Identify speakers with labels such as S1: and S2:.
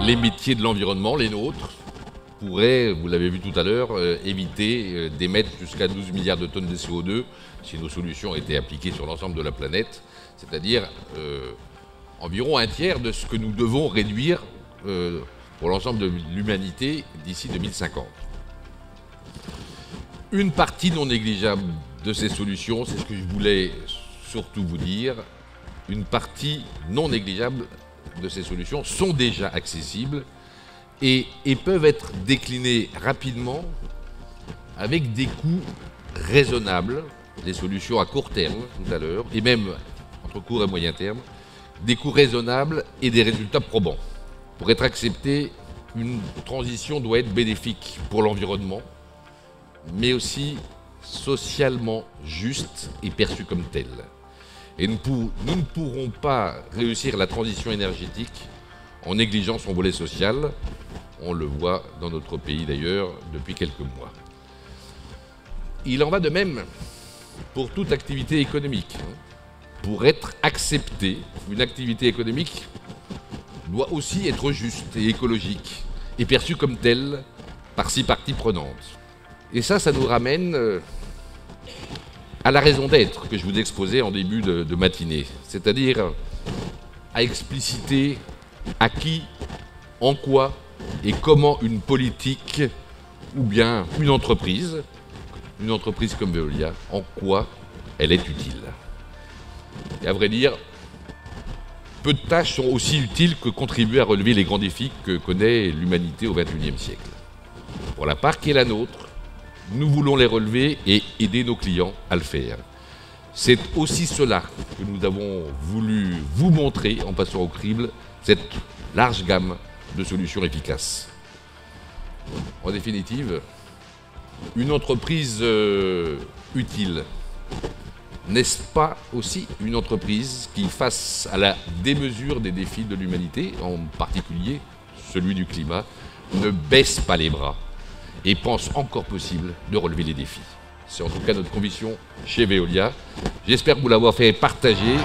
S1: les métiers de l'environnement, les nôtres, pourraient, vous l'avez vu tout à l'heure, éviter d'émettre jusqu'à 12 milliards de tonnes de CO2 si nos solutions étaient appliquées sur l'ensemble de la planète, c'est-à-dire environ un tiers de ce que nous devons réduire pour l'ensemble de l'humanité d'ici 2050. Une partie non négligeable de ces solutions, c'est ce que je voulais surtout vous dire, une partie non négligeable de ces solutions sont déjà accessibles et peuvent être déclinées rapidement avec des coûts raisonnables, des solutions à court terme tout à l'heure, et même entre court et moyen terme, des coûts raisonnables et des résultats probants. Pour être acceptée, une transition doit être bénéfique pour l'environnement, mais aussi socialement juste et perçue comme telle. Et nous ne pourrons pas réussir la transition énergétique en négligeant son volet social. On le voit dans notre pays d'ailleurs depuis quelques mois. Il en va de même pour toute activité économique. Pour être acceptée, une activité économique doit aussi être juste et écologique et perçue comme telle par 6 parties prenantes. Et ça nous ramène à la raison d'être que je vous exposais en début de matinée, c'est-à-dire à expliciter à qui, en quoi et comment une politique ou bien une entreprise comme Veolia, en quoi elle est utile. Et à vrai dire, peu de tâches sont aussi utiles que contribuer à relever les grands défis que connaît l'humanité au XXIe siècle. Pour la part qui est la nôtre, nous voulons les relever et aider nos clients à le faire. C'est aussi cela que nous avons voulu vous montrer en passant au crible cette large gamme de solutions efficaces. En définitive, une entreprise utile, n'est-ce pas aussi une entreprise qui, face à la démesure des défis de l'humanité, en particulier celui du climat, ne baisse pas les bras et pense encore possible de relever les défis. C'est en tout cas notre conviction chez Veolia. J'espère vous l'avoir fait partager.